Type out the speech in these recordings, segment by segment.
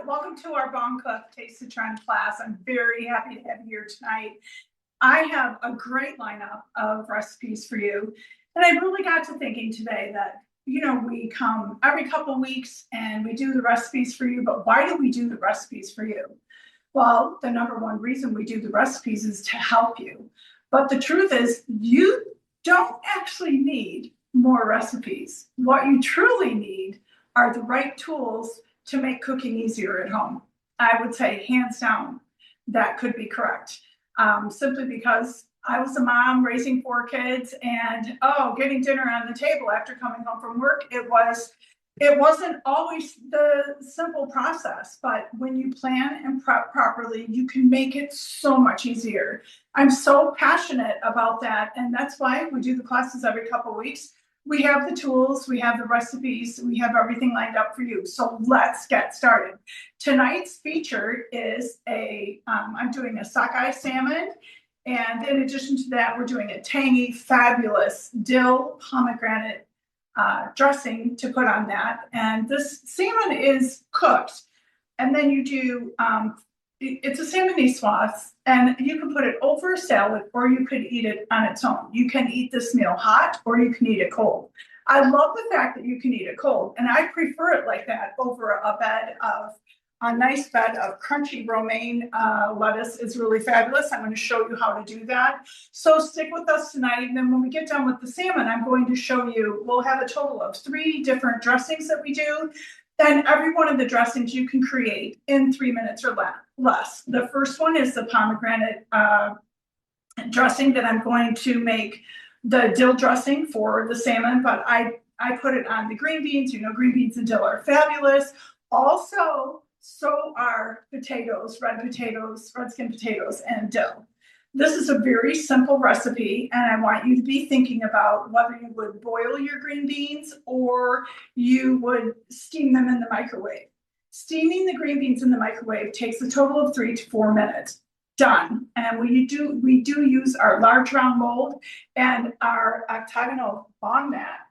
welcome to our Bon Cook Taste the Trend class. I'm very happy to have you here tonight. I have a great lineup of recipes for you. And I really got to thinking today that, we come every couple weeks and we do the recipes for you, but why do we do the recipes for you? Well, the number one reason we do the recipes is to help you. But the truth is, you don't actually need more recipes. What you truly need are the right tools to make cooking easier at home. I would say hands down, that could be correct. Simply because I was a mom raising 4 kids and getting dinner on the table after coming home from work, it wasn't always the simple process, but when you plan and prep properly, you can make it so much easier. I'm so passionate about that, and that's why we do the classes every couple of weeks. We have the tools, we have the recipes, we have everything lined up for you. So let's get started. Tonight's feature is I'm doing a sockeye salmon. And in addition to that, we're doing a tangy, fabulous dill pomegranate dressing to put on that. And this salmon is cooked. And then you do, it's a salmon nicoise, and you can put it over a salad or you could eat it on its own. You can eat this meal hot or you can eat it cold. I love the fact that you can eat it cold, and I prefer it like that over a nice bed of crunchy romaine lettuce is really fabulous. I'm going to show you how to do that. So stick with us tonight. And then when we get done with the salmon, I'm going to show you, we'll have a total of 3 different dressings that we do. Then every one of the dressings you can create in 3 minutes or less. The first one is the pomegranate dressing that I'm going to make the dill dressing for the salmon, but I put it on the green beans. Green beans and dill are fabulous. Also, so are potatoes, red skin potatoes, and dill. This is a very simple recipe, and I want you to be thinking about whether you would boil your green beans or you would steam them in the microwave. Steaming the green beans in the microwave takes a total of 3 to 4 minutes. Done. And we do use our large round mold and our octagonal bond mat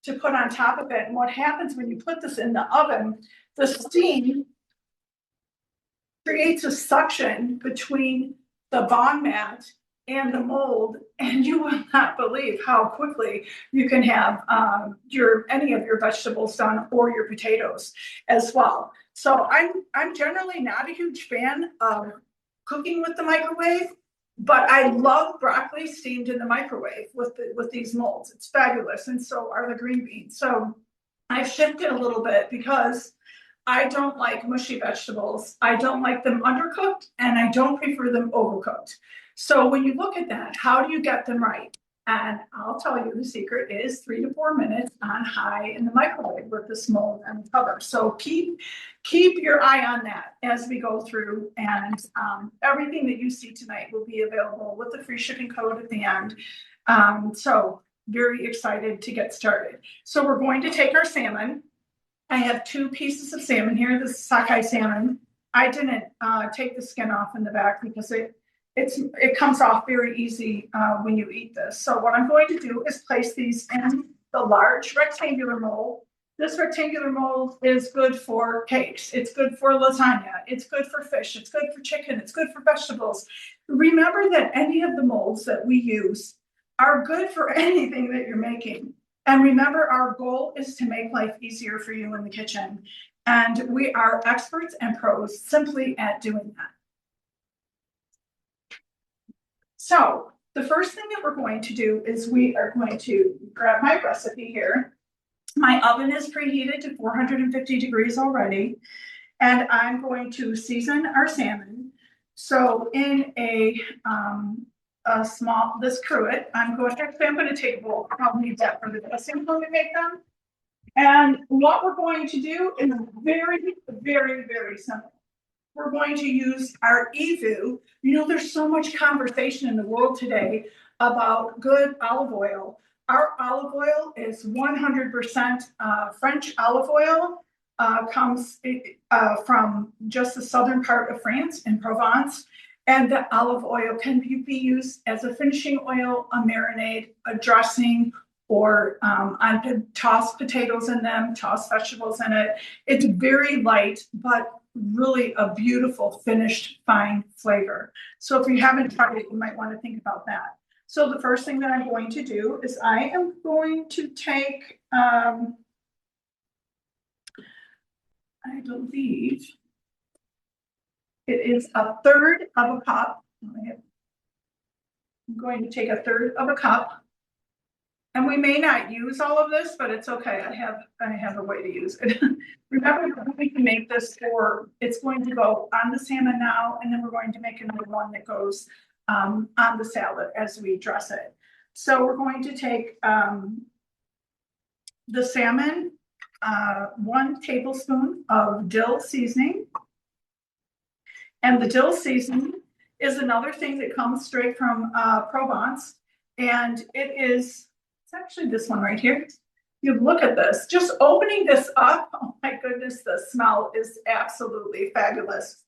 to put on top of it. And what happens when you put this in the oven, the steam creates a suction between the bond mat and the mold, and you will not believe how quickly you can have any of your vegetables done, or your potatoes as well. So I'm generally not a huge fan of cooking with the microwave, but I love broccoli steamed in the microwave with these molds. It's fabulous, and so are the green beans. So I've shifted a little bit because I don't like mushy vegetables. I don't like them undercooked, and I don't prefer them overcooked. So when you look at that, how do you get them right? And I'll tell you, the secret is 3 to 4 minutes on high in the microwave with this mold and the cover. So keep your eye on that as we go through, and everything that you see tonight will be available with the free shipping code at the end. So very excited to get started. So we're going to take our salmon. I have 2 pieces of salmon here. This is sockeye salmon. I didn't take the skin off in the back because it comes off very easy when you eat this. So what I'm going to do is place these in the large rectangular mold. This rectangular mold is good for cakes. It's good for lasagna. It's good for fish. It's good for chicken. It's good for vegetables. Remember that any of the molds that we use are good for anything that you're making. And remember, our goal is to make life easier for you in the kitchen. And we are experts and pros simply at doing that. So the first thing that we're going to do is we are going to grab my recipe here. My oven is preheated to 450 degrees already. And I'm going to season our salmon. So in this cruet, I'm going to take a bowl. I'll need that for the dressing when we make them. And what we're going to do is very, very, very simple. We're going to use our EVU. There's so much conversation in the world today about good olive oil. Our olive oil is 100% French olive oil. Comes from just the southern part of France in Provence. And the olive oil can be used as a finishing oil, a marinade, a dressing, or I could toss potatoes in them, toss vegetables in it. It's very light, but really a beautiful finished fine flavor. So if you haven't tried it, you might want to think about that. So the first thing that I'm going to do is I am going to take, I believe it is a third of a cup. I'm going to take a third of a cup. And we may not use all of this, but it's okay. I have a way to use it. Remember, we can make this for, it's going to go on the salmon now, and then we're going to make another one that goes on the salad as we dress it. So we're going to take the salmon, 1 tablespoon of dill seasoning. And the dill seasoning is another thing that comes straight from Provence. And it's actually this one right here. You look at this, just opening this up. Oh my goodness, the smell is absolutely fabulous.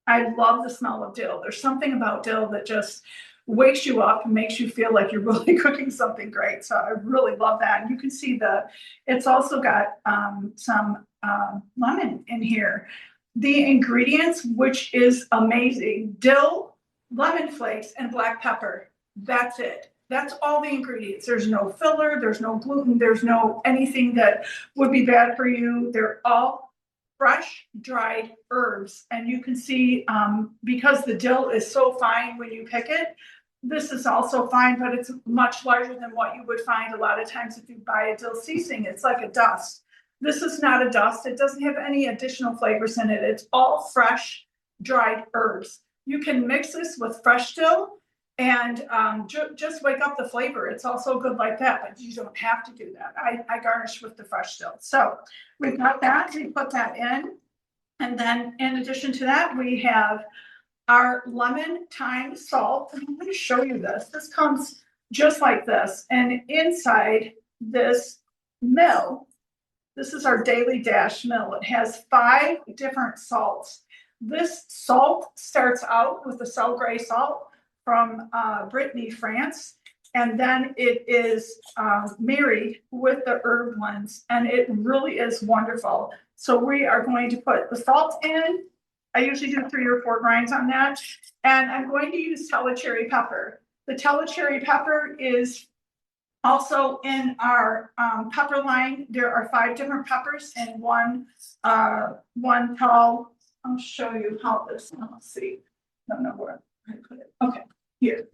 I love the smell of dill. There's something about dill that just wakes you up and makes you feel like you're really cooking something great. So I really love that. And you can see it's also got some lemon in here. The ingredients, which is amazing: dill, lemon flakes, and black pepper. That's it. That's all the ingredients. There's no filler, there's no gluten, there's no anything that would be bad for you. They're all fresh, dried herbs. And you can see, because the dill is so fine when you pick it, this is also fine, but it's much larger than what you would find a lot of times if you buy a dill seasoning. It's like a dust. This is not a dust. It doesn't have any additional flavors in it. It's all fresh, dried herbs. You can mix this with fresh dill and just wake up the flavor. It's also good like that, but you don't have to do that. I garnish with the fresh dill. So we've got that. We put that in. And then in addition to that, we have our lemon, thyme, salt. And I'm going to show you this. This comes just like this. And inside this mill, this is our Daily Dash mill. It has 5 different salts. This salt starts out with the Cell Gray salt from Brittany, France. And then it is married with the herb blends, and it really is wonderful. So we are going to put the salt in. I usually do 3 or 4 grinds on that. And I'm going to use telecherry pepper. The telecherry pepper is also in our pepper line. There are 5 different peppers in one tall. I'll show you how this, let's see. I don't know where I put it. Okay, here.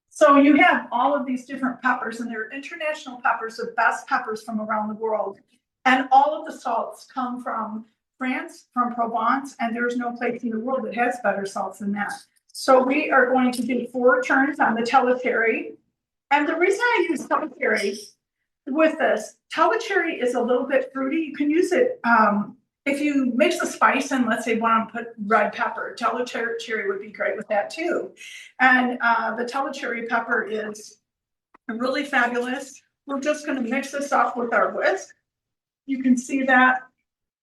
So you have all of these different peppers, and they're international peppers, the best peppers from around the world. And all of the salts come from France, from Provence, and there's no place in the world that has better salts than that. So we are going to do 4 turns on the telecherry. And the reason I use telecherry with this, telecherry is a little bit fruity. You can use it if you mix the spice and let's say want to put red pepper. Telecherry would be great with that too. And the telecherry pepper is really fabulous. We're just going to mix this up with our whisk. You can see that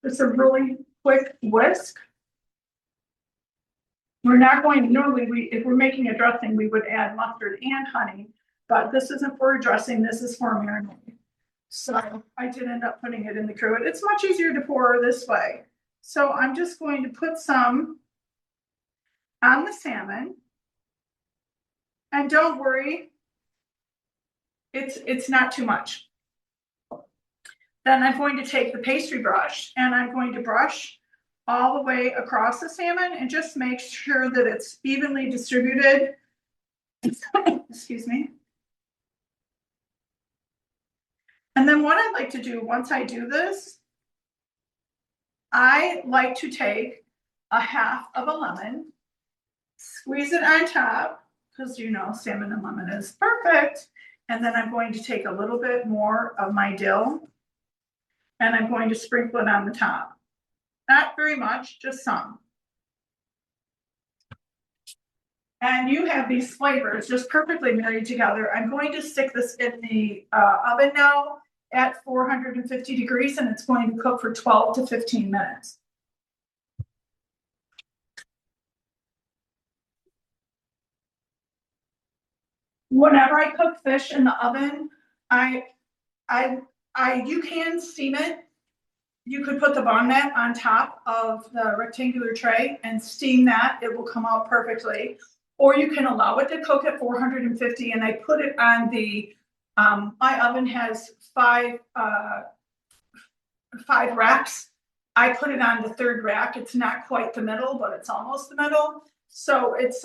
it's a really quick whisk. We're not going to, normally if we're making a dressing, we would add mustard and honey, but this isn't for a dressing, this is for a marinade. So I did end up putting it in the cruet. It's much easier to pour this way. So I'm just going to put some on the salmon. And don't worry, it's not too much. Then I'm going to take the pastry brush and I'm going to brush all the way across the salmon and just make sure that it's evenly distributed. Excuse me. And then what I like to do once I do this, I like to take a half of a lemon, squeeze it on top, because you know salmon and lemon is perfect. And then I'm going to take a little bit more of my dill and I'm going to sprinkle it on the top. Not very much, just some. And you have these flavors just perfectly married together. I'm going to stick this in the oven now at 450 degrees, and it's going to cook for 12 to 15 minutes. Whenever I cook fish in the oven, you can steam it. You could put the bun mat on top of the rectangular tray and steam that. It will come out perfectly. Or you can allow it to cook at 450, and I put it on the, my oven has five racks. I put it on the third rack. It's not quite the middle, but it's almost the middle. So it's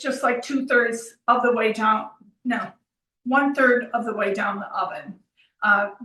just like 2/3 of the way down. No, 1/3 of the way down the oven.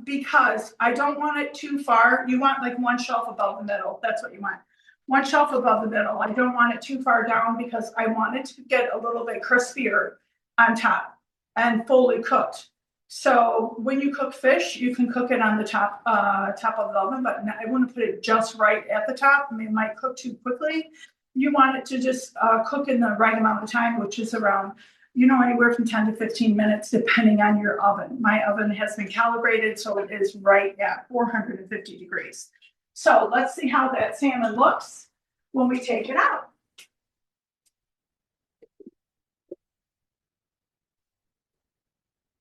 Because I don't want it too far. You want like one shelf above the middle. That's what you want. One shelf above the middle. I don't want it too far down because I want it to get a little bit crispier on top and fully cooked. So when you cook fish, you can cook it on the top of the oven, but I want to put it just right at the top. I mean, it might cook too quickly. You want it to just cook in the right amount of time, which is around, anywhere from 10 to 15 minutes, depending on your oven. My oven has been calibrated, so it is right at 450 degrees. So let's see how that salmon looks when we take it out.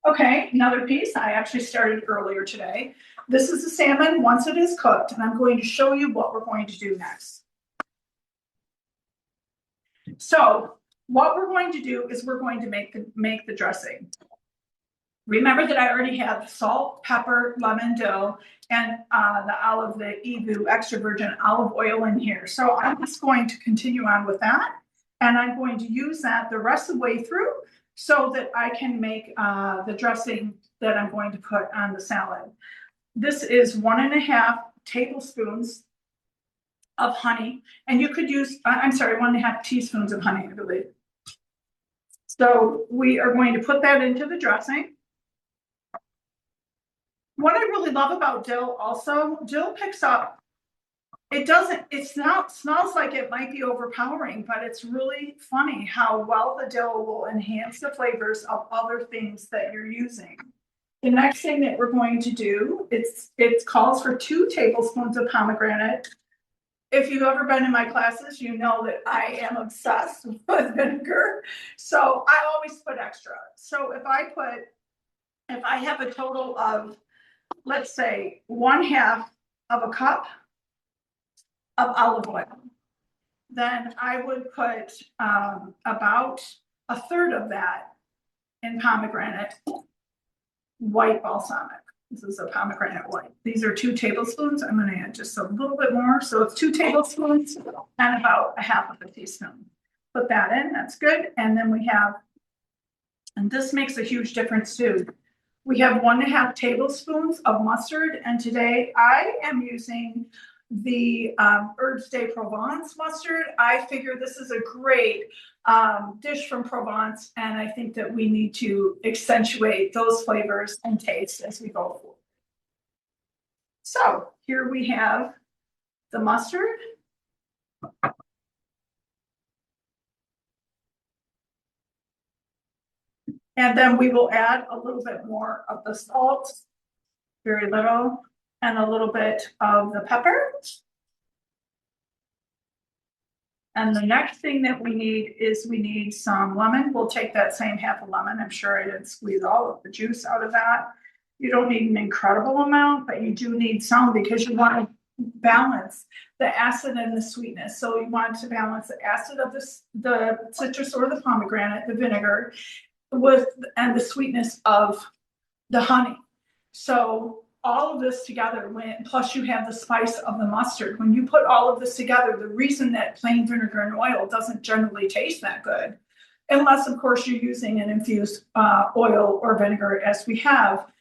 Okay, another piece. I actually started earlier today. This is the salmon once it is cooked, and I'm going to show you what we're going to do next. So what we're going to do is we're going to make the dressing. Remember that I already have salt, pepper, lemon, dill, and the EVU extra virgin olive oil in here. So I'm just going to continue on with that, and I'm going to use that the rest of the way through so that I can make the dressing that I'm going to put on the salad. This is 1.5 tablespoons of honey, and you could use, 1.5 teaspoons of honey, I believe. So we are going to put that into the dressing. What I really love about dill also, dill picks up, it smells like it might be overpowering, but it's really funny how well the dill will enhance the flavors of other things that you're using. The next thing that we're going to do, it calls for 2 tablespoons of pomegranate. If you've ever been in my classes, you know that I am obsessed with vinegar. So I always put extra. So if I have a total of, let's say, 1/2 of a cup of olive oil, then I would put about 1/3 of that in pomegranate white balsamic. This is a pomegranate white. These are 2 tablespoons. I'm going to add just a little bit more. So it's 2 tablespoons and about 1/2 of a teaspoon. Put that in. That's good. And then we have, and this makes a huge difference too. We have 1.5 tablespoons of mustard. And today I am using the Herbes de Provence mustard. I figure this is a great dish from Provence, and I think that we need to accentuate those flavors and taste as we go forward. So here we have the mustard. And then we will add a little bit more of the salt, very little, and a little bit of the pepper. And the next thing that we need some lemon. We'll take that same 1/2 lemon. I'm sure I didn't squeeze all of the juice out of that. You don't need an incredible amount, but you do need some because you want to balance the acid and the sweetness. So you want to balance the acid of the citrus or the pomegranate, the vinegar, and the sweetness of the honey. So all of this together, plus you have the spice of the mustard. When you put all of this together, the reason that plain vinegar and oil doesn't generally taste that good, unless of course you're using an infused oil or vinegar as we have.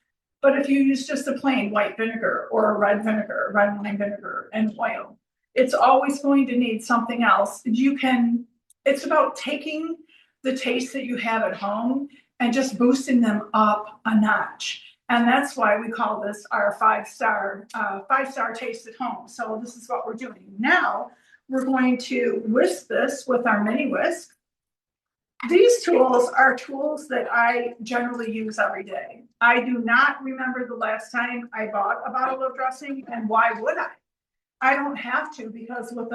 But if you use just a plain white vinegar or a red wine vinegar and oil, it's always going to need something else. It's about taking the taste that you have at home and just boosting them up a notch. And that's why we call this our five-star taste at home. So this is what we're doing. Now we're going to whisk this with our mini whisk. These tools are tools that I generally use every day. I do not remember the last time I bought a bottle of dressing, and why would I? I don't have to, because with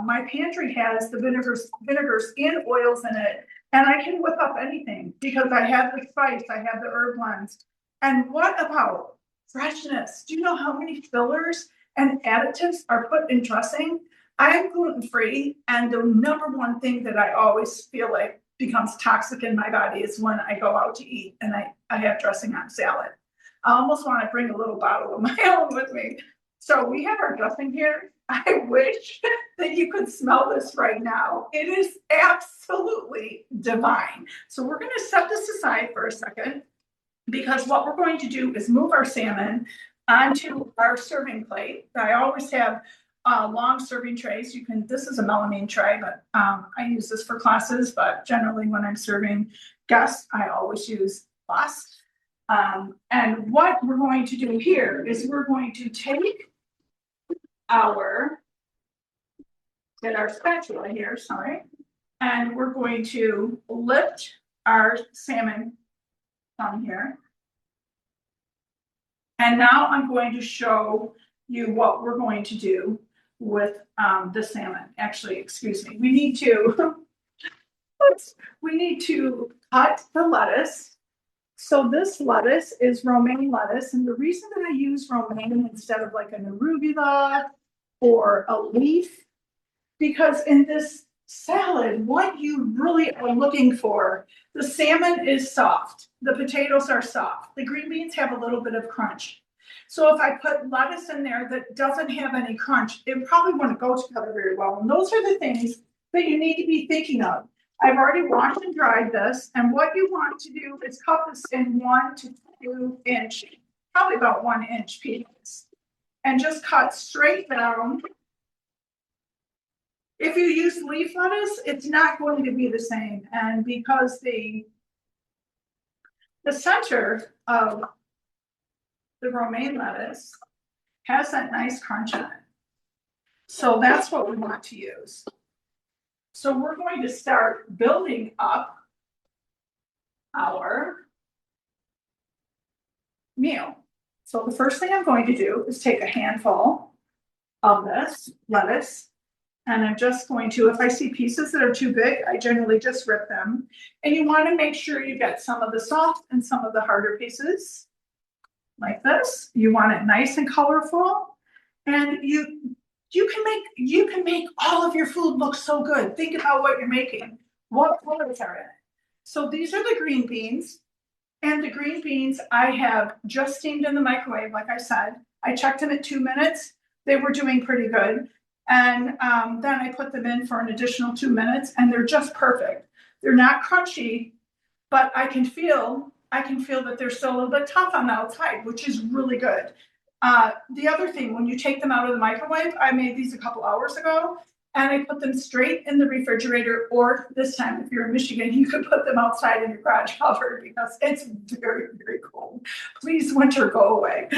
my pantry has the vinegars and oils in it, and I can whip up anything because I have the spice, I have the herb blends. And what about freshness. Do you know how many fillers and additives are put in dressing? I am gluten-free, and the number one thing that I always feel like becomes toxic in my body is when I go out to eat and I have dressing on salad. I almost want to bring a little bottle of my own with me. So we have our dressing here. I wish that you could smell this right now. It is absolutely divine. So we're going to set this aside for a second, because what we're going to do is move our salmon onto our serving plate. I always have long serving trays. This is a melamine tray, but I use this for classes, but generally when I'm serving guests, I always use glass. And what we're going to do here is we're going to take get our spatula here, sorry, and we're going to lift our salmon on here. And now I'm going to show you what we're going to do with the salmon. Actually, excuse me, we need to cut the lettuce. So this lettuce is romaine lettuce, and the reason that I use romaine instead of like an arugula or a leaf, because in this salad, what you really are looking for, the salmon is soft, the potatoes are soft, the green beans have a little bit of crunch. So if I put lettuce in there that doesn't have any crunch, it probably wouldn't go together very well. And those are the things that you need to be thinking of. I've already washed and dried this, and what you want to do is cut this in 1 to 2 inch, probably about 1 inch pieces, and just cut straight down. If you use leaf lettuce, it's not going to be the same. And because the center of the romaine lettuce has that nice crunch on it. So that's what we want to use. So we're going to start building up our meal. So the first thing I'm going to do is take a handful of this lettuce. And I'm just going to, if I see pieces that are too big, I generally just rip them. And you want to make sure you get some of the soft and some of the harder pieces, like this. You want it nice and colorful. And you can make all of your food look so good. Think about what you're making. What colors are in it? So these are the green beans. And the green beans I have just steamed in the microwave, like I said. I checked them at 2 minutes. They were doing pretty good. And then I put them in for an additional 2 minutes, and they're just perfect. They're not crunchy, but I can feel that they're still a little bit tough on the outside, which is really good. The other thing, when you take them out of the microwave, I made these a couple hours ago, and I put them straight in the refrigerator, or this time, if you're in Michigan, you could put them outside in your garage covered because it's very, very cold. Please, winter, go away.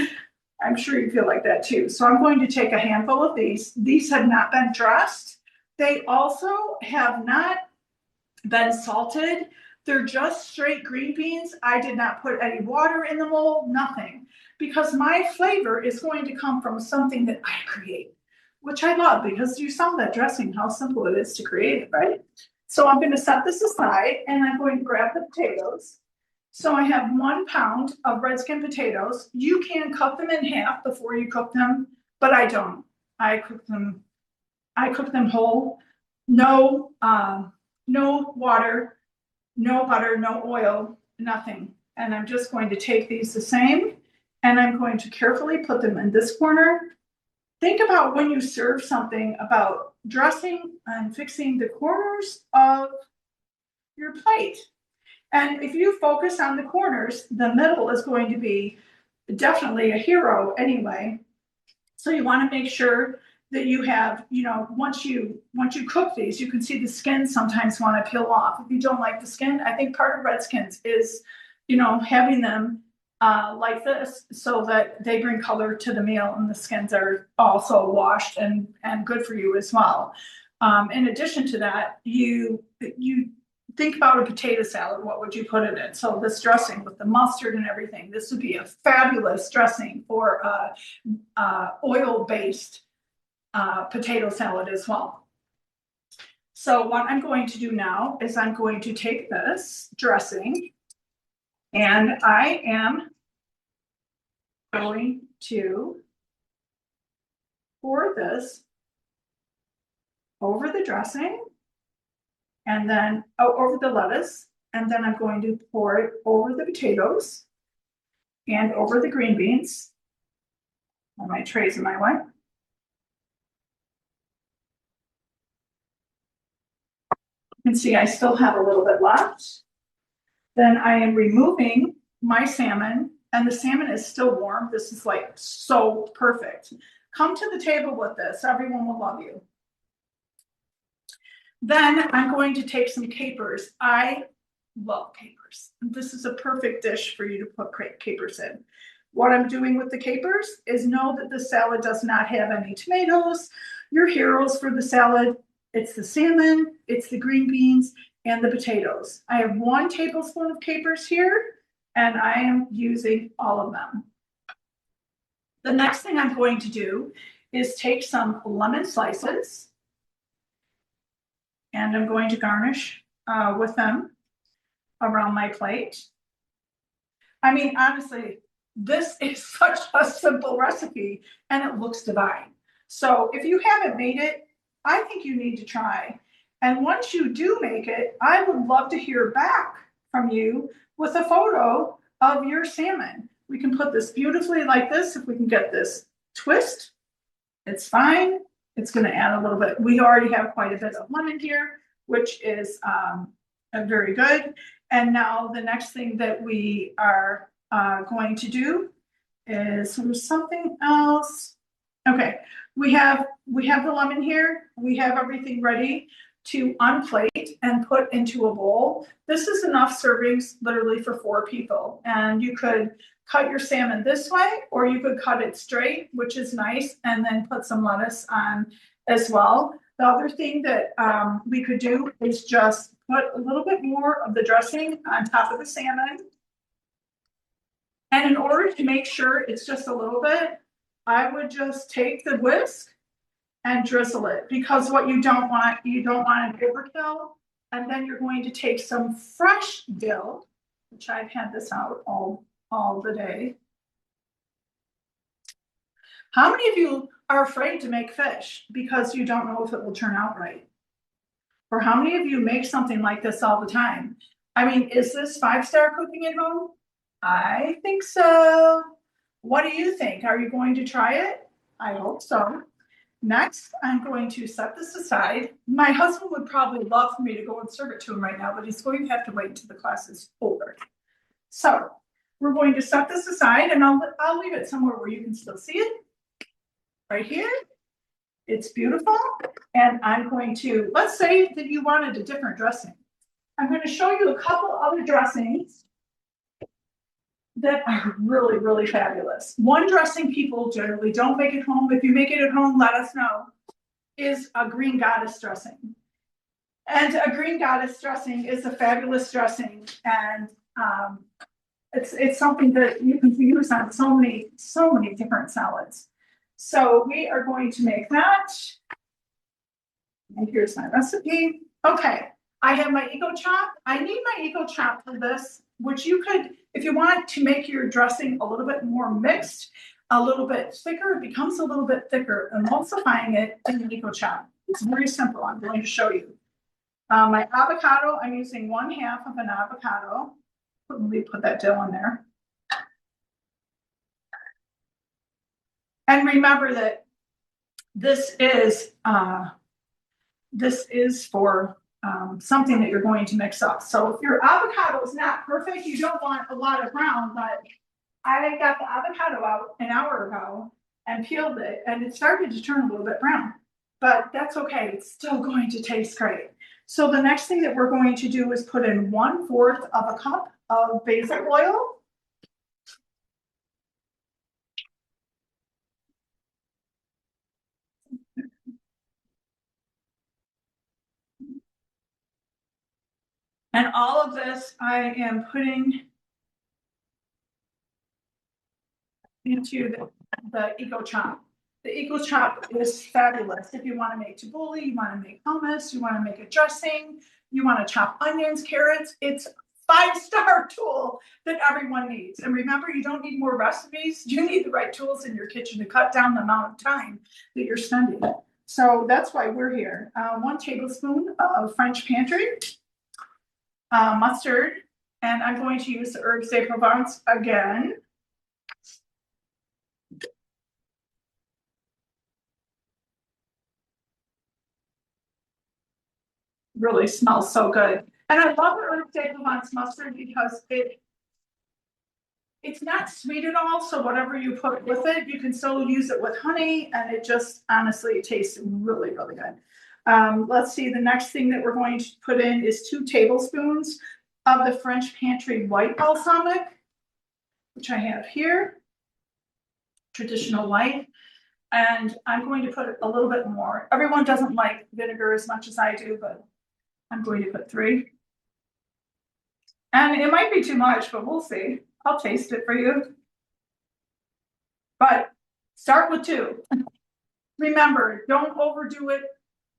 I'm sure you feel like that too. So I'm going to take a handful of these. These have not been dressed. They also have not been salted. They're just straight green beans. I did not put any water in the mold, nothing, because my flavor is going to come from something that I create, which I love, because you saw that dressing, how simple it is to create it, right? So I'm going to set this aside, and I'm going to grab the potatoes. So I have 1 pound of red skin potatoes. You can cut them in half before you cook them, but I don't. I cook them whole. No water, no butter, no oil, nothing. And I'm just going to take these the same, and I'm going to carefully put them in this corner. Think about when you serve something about dressing and fixing the corners of your plate. And if you focus on the corners, the middle is going to be definitely a hero anyway. So you want to make sure that you have, once you cook these, you can see the skin sometimes want to peel off. If you don't like the skin, I think part of red skins is, having them like this so that they bring color to the meal, and the skins are also washed and good for you as well. In addition to that, you think about a potato salad. What would you put in it? So this dressing with the mustard and everything, this would be a fabulous dressing for oil-based potato salad as well. So what I'm going to do now is I'm going to take this dressing, and I am going to pour this over the dressing and then over the lettuce. And then I'm going to pour it over the potatoes and over the green beans. And my tray's in my way. You can see I still have a little bit left. Then I am removing my salmon, and the salmon is still warm. This is like so perfect. Come to the table with this. Everyone will love you. Then I'm going to take some capers. I love capers. This is a perfect dish for you to put capers in. What I'm doing with the capers is know that the salad does not have any tomatoes. Your heroes for the salad, it's the salmon, it's the green beans, and the potatoes. I have 1 tablespoon of capers here, and I am using all of them. The next thing I'm going to do is take some lemon slices, and I'm going to garnish with them around my plate. I mean, honestly, this is such a simple recipe and it looks divine. So if you haven't made it, I think you need to try. And once you do make it, I would love to hear back from you with a photo of your salmon. We can put this beautifully like this. If we can get this twist, it's fine. It's going to add a little bit. We already have quite a bit of lemon here, which is very good. And now the next thing that we are going to do is there's something else. Okay, we have the lemon here. We have everything ready to unplate and put into a bowl. This is enough servings literally for 4 people. And you could cut your salmon this way, or you could cut it straight, which is nice, and then put some lettuce on as well. The other thing that we could do is just put a little bit more of the dressing on top of the salmon. And in order to make sure it's just a little bit, I would just take the whisk and drizzle it, because what you don't want an overkill. And then you're going to take some fresh dill, which I've had this out all the day. How many of you are afraid to make fish because you don't know if it will turn out right? Or how many of you make something like this all the time? I mean, is this 5-star cooking at home? I think so. What do you think? Are you going to try it? I hope so. Next, I'm going to set this aside. My husband would probably love for me to go and serve it to him right now, but he's going to have to wait until the class is over. So we're going to set this aside, and I'll leave it somewhere where you can still see it. Right here. It's beautiful. And I'm going to, let's say that you wanted a different dressing. I'm going to show you a couple other dressings that are really, really fabulous. One dressing people generally don't make at home. If you make it at home, let us know, is a green goddess dressing. And a green goddess dressing is a fabulous dressing. And it's something that you can use on so many different salads. So we are going to make that. And here's my recipe. Okay, I have my Eco Chop. I need my Eco Chop for this, which you could, if you want to make your dressing a little bit more mixed, a little bit thicker, it becomes a little bit thicker, emulsifying it in the Eco Chop. It's very simple. I'm going to show you. My avocado, I'm using 1/2 of an avocado. Let me put that dill in there. And remember that this is for something that you're going to mix up. So if your avocado is not perfect, you don't want a lot of brown, but I got the avocado out an hour ago and peeled it, and it started to turn a little bit brown. But that's okay, it's still going to taste great. So the next thing that we're going to do is put in 1/4 of a cup of basil oil. And all of this I am putting into the Eco Chop. The Eco Chop is fabulous. If you want to make tabbouleh, you want to make hummus, you want to make a dressing, you want to chop onions, carrots, it's 5-star tool that everyone needs. And remember, you don't need more recipes. You need the right tools in your kitchen to cut down the amount of time that you're spending. So that's why we're here. 1 tablespoon of French pantry, mustard, and I'm going to use the herbes de Provence again. Really smells so good. And I love the herbes de Provence mustard because it's not sweet at all. So whatever you put with it, you can still use it with honey, and it just honestly tastes really, really good. Let's see, the next thing that we're going to put in is 2 tablespoons of the French Pantry white balsamic, which I have here, traditional white. And I'm going to put a little bit more. Everyone doesn't like vinegar as much as I do, but I'm going to put 3. And it might be too much, but we'll see. I'll taste it for you. But start with 2. Remember, don't overdo it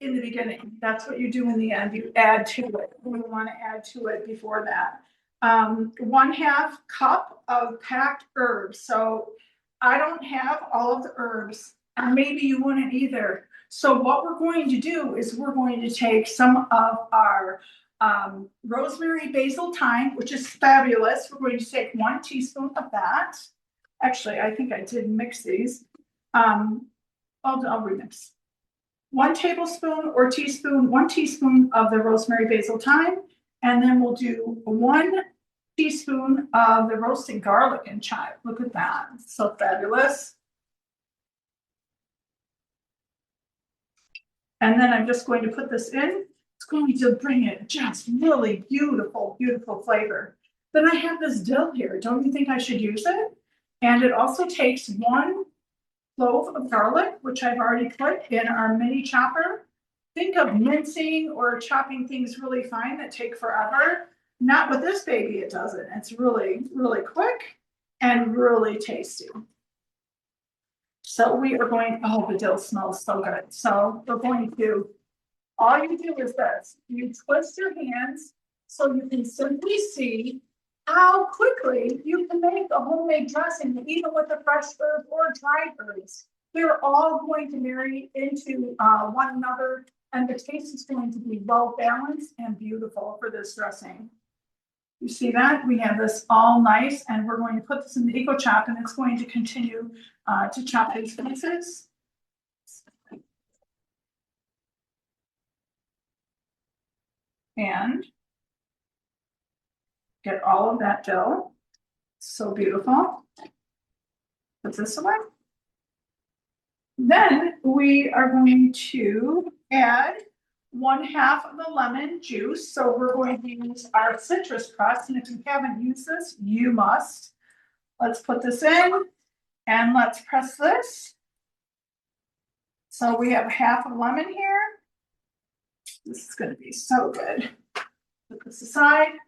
in the beginning. That's what you do in the end. You add to it. We want to add to it before that. 1/2 cup of packed herbs. So I don't have all of the herbs, and maybe you wouldn't either. So what we're going to do is we're going to take some of our rosemary, basil, thyme, which is fabulous. We're going to take 1 teaspoon of that. Actually, I think I did mix these. I'll remix. 1 tablespoon or teaspoon, 1 teaspoon of the rosemary, basil, thyme, and then we'll do 1 teaspoon of the roasted garlic and chive. Look at that, it's so fabulous. And then I'm just going to put this in. It's going to bring it just really beautiful, beautiful flavor. Then I have this dill here. Don't you think I should use it? And it also takes 1 clove of garlic, which I've already put in our mini chopper. Think of mincing or chopping things really fine that take forever. Not with this baby, it doesn't. It's really, really quick and really tasty. So we are going, oh, the dill smells so good. So we're going to, all you do is this, you twist your hands so you can simply see how quickly you can make a homemade dressing, even with the fresh herb or dried herbs. They're all going to marry into one another, and the taste is going to be well balanced and beautiful for this dressing. You see that? We have this all nice, and we're going to put this in the Eco Chop, and it's going to continue to chop these pieces. And get all of that dough. So beautiful. Put this away. Then we are going to add 1/2 of the lemon juice. So we're going to use our citrus press. And if you haven't used this, you must. Let's put this in and let's press this. So we have 1/2 lemon here. This is going to be so good. Put this aside.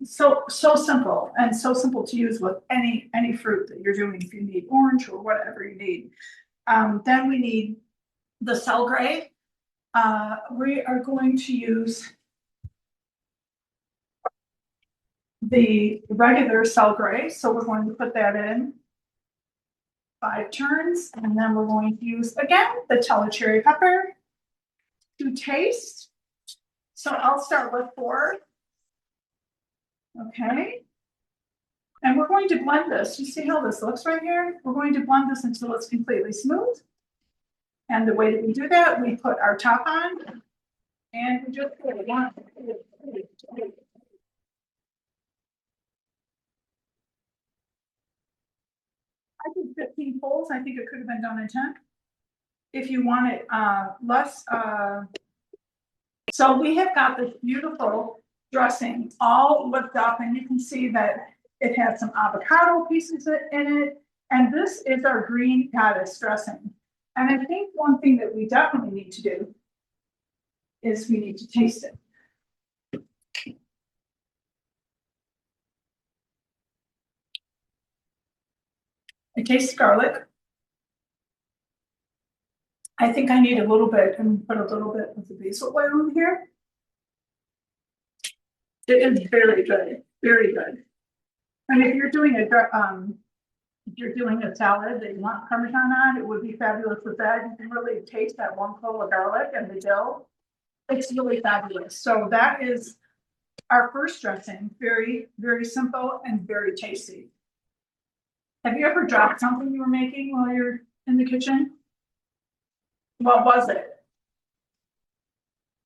So simple, and so simple to use with any fruit that you're doing. If you need orange or whatever you need. Then we need the Selgray. We are going to use the regular Selgray, so we're going to put that in 5 turns, and then we're going to use again the Tello cherry pepper to taste. So I'll start with 4. Okay. And we're going to blend this. You see how this looks right here? We're going to blend this until it's completely smooth. And the way that we do that, we put our top on and we just put it on. I did 15 pulls. I think it could have been done in 10. If you want it less. So we have got this beautiful dressing all whipped up, and you can see that it has some avocado pieces in it. And this is our green goddess dressing. And I think one thing that we definitely need to do is we need to taste it. I taste garlic. I think I need a little bit, and put a little bit of the basil oil in here. It is very good, very good. And if you're doing if you're doing a salad that you want Parmesan on, it would be fabulous with that. You can really taste that one clove of garlic and the dill. It's really fabulous. So that is our first dressing. Very, very simple and very tasty. Have you ever dropped something you were making while you're in the kitchen? What was it?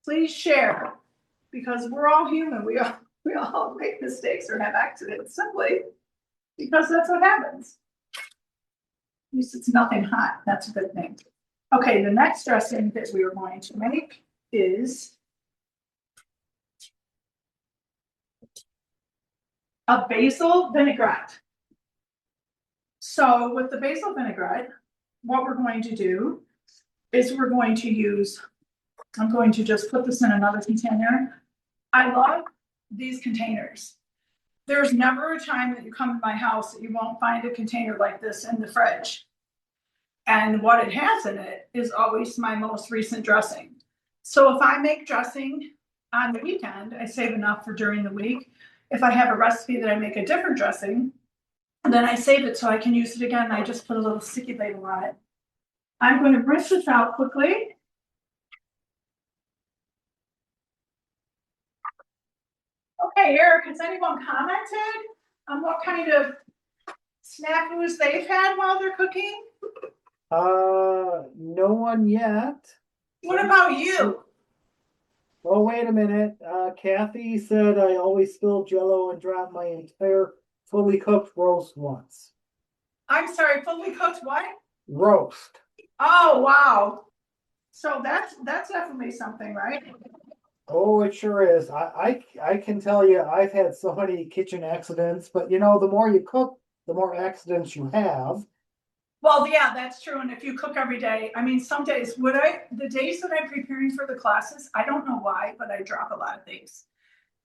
Please share, because we're all human. We all make mistakes or have accidents simply because that's what happens. At least it's nothing hot. That's a good thing. Okay, the next dressing that we are going to make is a basil vinaigrette. So with the basil vinaigrette, what we're going to do is we're going to use, I'm going to just put this in another container. I love these containers. There's never a time that you come to my house that you won't find a container like this in the fridge. And what it has in it is always my most recent dressing. So if I make dressing on the weekend, I save enough for during the week. If I have a recipe that I make a different dressing, then I save it so I can use it again. I just put a little sticky label on it. I'm going to rinse this out quickly. Okay, Eric, has anyone commented on what kind of snafus they've had while they're cooking? No one yet. What about you? Well, wait a minute. Kathy said I always spill Jello and drop my entire fully cooked roast once. I'm sorry, fully cooked what? Roast. Oh, wow. So that's definitely something, right? Oh, it sure is. I can tell you, I've had so many kitchen accidents, but you know, the more you cook, the more accidents you have. Well, yeah, that's true. And if you cook every day, I mean, some days, the days that I'm preparing for the classes, I don't know why, but I drop a lot of things.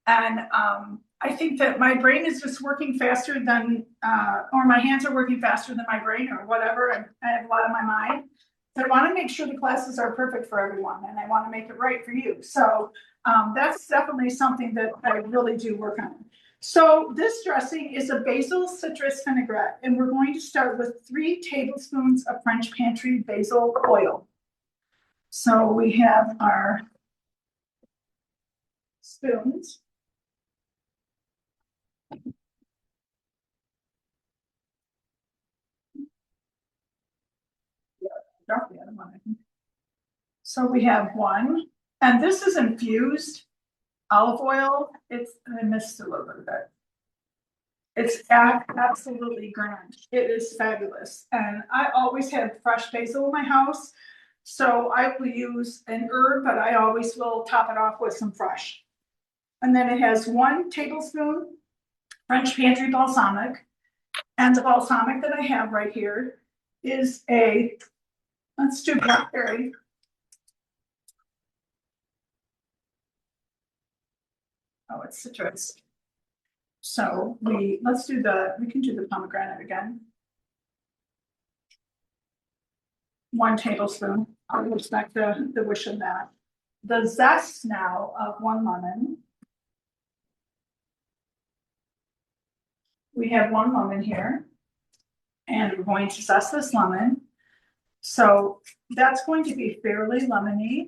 And I think that my brain is just working faster than, or my hands are working faster than my brain or whatever. And I have a lot on my mind. So I want to make sure the classes are perfect for everyone and I want to make it right for you. So that's definitely something that I really do work on. So this dressing is a basil citrus vinaigrette, and we're going to start with 3 tablespoons of French pantry basil oil. So we have our spoons. Drop the other one, I think. So we have 1, and this is infused olive oil. I missed a little bit of it. It's absolutely grand. It is fabulous. And I always have fresh basil in my house. So I will use an herb, but I always will top it off with some fresh. And then it has 1 tablespoon French pantry balsamic. And the balsamic that I have right here is let's do blackberry. Oh, it's citrus. So we can do the pomegranate again. 1 tablespoon. I'll respect the wish of that. The zest now of 1 lemon. We have 1 lemon here. And we're going to zest this lemon. So that's going to be fairly lemony.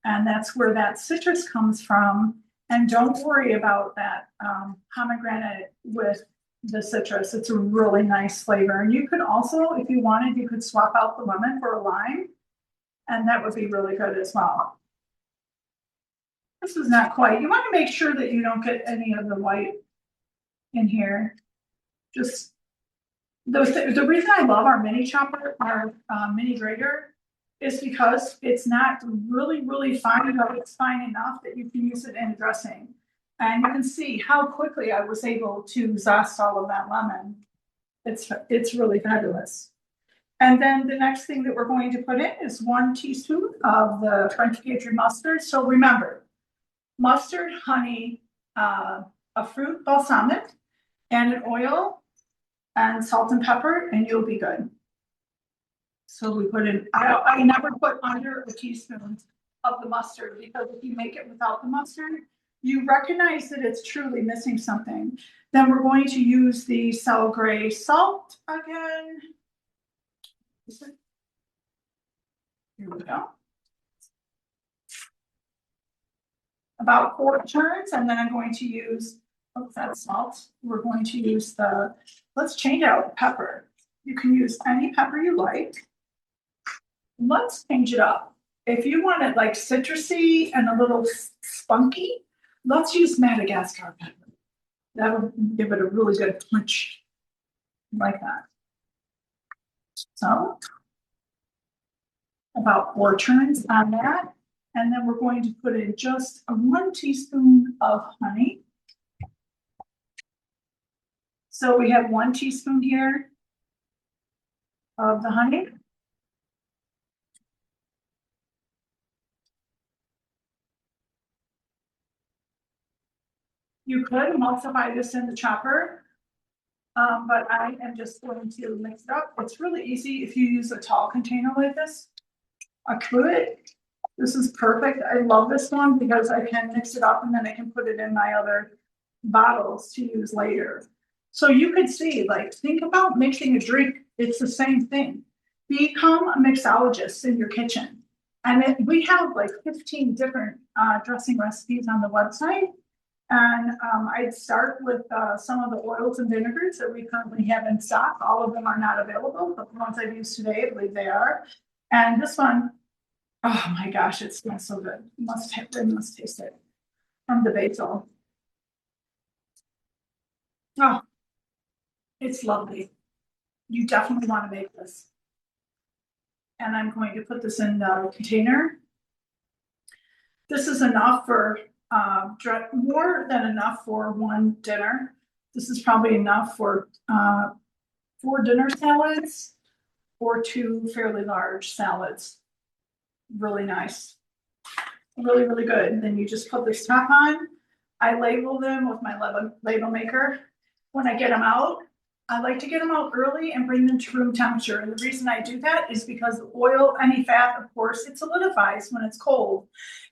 And that's where that citrus comes from. And don't worry about that pomegranate with the citrus. It's a really nice flavor. And you could also, if you wanted, you could swap out the lemon for a lime. And that would be really good as well. This is not quite. You want to make sure that you don't get any of the white in here. Just the reason I love our mini chopper, our mini grater, is because it's not really fine, but it's fine enough that you can use it in dressing. And you can see how quickly I was able to zest all of that lemon. It's really fabulous. And then the next thing that we're going to put in is 1 teaspoon of the French pantry mustard. So remember, mustard, honey, a fruit balsamic, and an oil, and salt and pepper, and you'll be good. So we put in, I never put under a teaspoon of the mustard, because if you make it without the mustard, you recognize that it's truly missing something, then we're going to use the Cell Gray salt again. Here we go. About 4 turns, and then I'm going to use, oh, that's salt. We're going to use let's change out pepper. You can use any pepper you like. Let's change it up. If you want it like citrusy and a little spunky, let's use Madagascar pepper. That'll give it a really good punch like that. So about 4 turns on that. And then we're going to put in just 1 teaspoon of honey. So we have 1 teaspoon here of the honey. You could emulsify this in the chopper, but I am just going to mix it up. It's really easy if you use a tall container like this. A cruet. This is perfect. I love this one because I can mix it up and then I can put it in my other bottles to use later. So you could see, like, think about mixing a drink. It's the same thing. Become a mixologist in your kitchen. And we have like 15 different dressing recipes on the website. And I'd start with some of the oils and vinegars that we currently have in stock. All of them are not available, but the ones I've used today, I believe they are. And this one, oh my gosh, it smells so good. You must taste it from the basil. Oh, it's lovely. You definitely want to make this. And I'm going to put this in the container. This is enough for more than enough for 1 dinner. This is probably enough for 4 dinner salads or 2 fairly large salads. Really nice. Really, really good. Then you just put this top on. I label them with my label maker. When I get them out, I like to get them out early and bring them to room temperature. And the reason I do that is because the oil, any fat, of course, it solidifies when it's cold.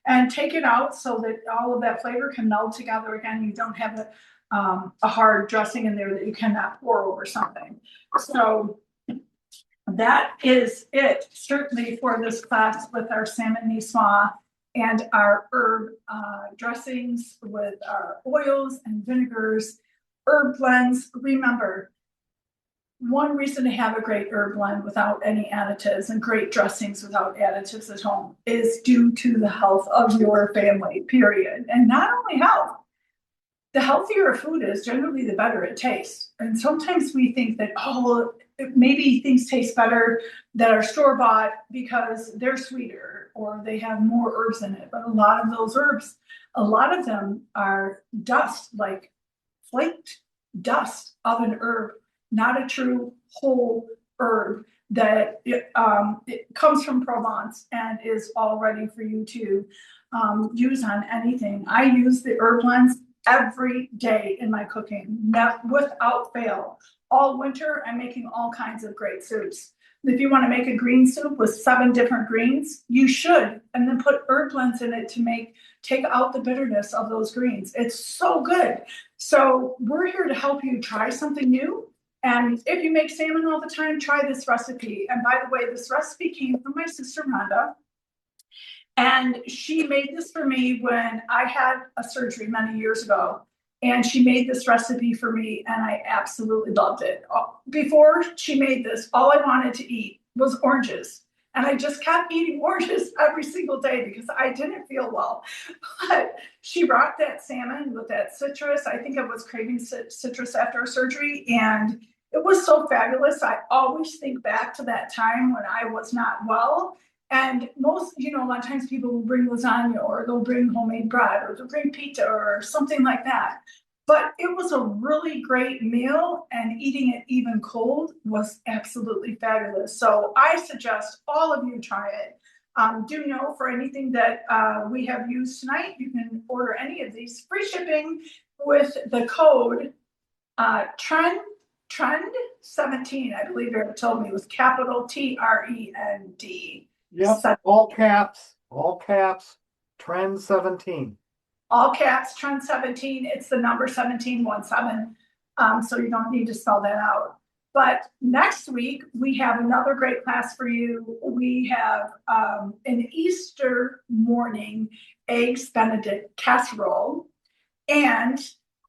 And take it out so that all of that flavor can meld together again. You don't have a hard dressing in there that you cannot pour over something. So that is it, certainly, for this class with our salmon niçoise and our herb dressings with our oils and vinegars, herb blends. Remember, one reason to have a great herb blend without any additives and great dressings without additives at home is due to the health of your family, period. And not only health, the healthier a food is, generally the better it tastes. And sometimes we think that, oh, maybe things taste better that are store-bought because they're sweeter or they have more herbs in it. But a lot of those herbs, a lot of them are dust, like flaked dust of an herb, not a true whole herb that it comes from Provence and is all ready for you to use on anything. I use the herb blends every day in my cooking, without fail. All winter, I'm making all kinds of great soups. If you want to make a green soup with 7 different greens, you should, and then put herb blends in it to take out the bitterness of those greens. It's so good. So we're here to help you try something new. And if you make salmon all the time, try this recipe. And by the way, this recipe came from my sister Rhonda. And she made this for me when I had a surgery many years ago. And she made this recipe for me, and I absolutely loved it. Before she made this, all I wanted to eat was oranges. And I just kept eating oranges every single day because I didn't feel well. But she brought that salmon with that citrus. I think I was craving citrus after surgery, and it was so fabulous. I always think back to that time when I was not well. And most, a lot of times people will bring lasagna or they'll bring homemade bread or they'll bring pizza or something like that. But it was a really great meal, and eating it even cold was absolutely fabulous. So I suggest all of you try it. Do know for anything that we have used tonight, you can order any of these free shipping with the code TREND17, I believe you told me, with capital TREND. Yep, all caps, trend 17. all caps, Trend 17. It's the number 1717. So you don't need to spell that out. But next week, we have another great class for you. We have an Easter morning eggs Benedict casserole and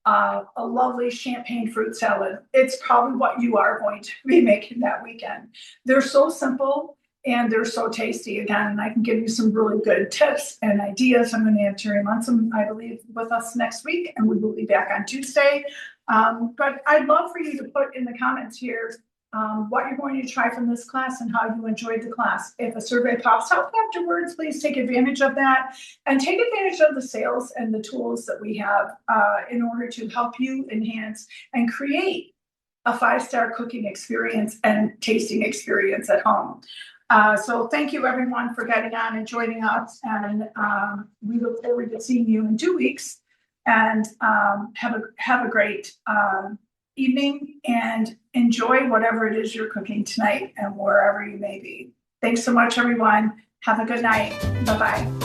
a lovely champagne fruit salad. It's probably what you are going to be making that weekend. They're so simple and they're so tasty. Again, I can give you some really good tips and ideas. I'm going to have Terry Munson, I believe, with us next week, and we will be back on Tuesday. But I'd love for you to put in the comments here what you're going to try from this class and how you enjoyed the class. If a survey pops up afterwards, please take advantage of that and take advantage of the sales and the tools that we have in order to help you enhance and create a 5-star cooking experience and tasting experience at home. So thank you everyone for getting on and joining us, and we look forward to seeing you in 2 weeks, and have a great evening and enjoy whatever it is you're cooking tonight and wherever you may be. Thanks so much, everyone. Have a good night. Bye-bye.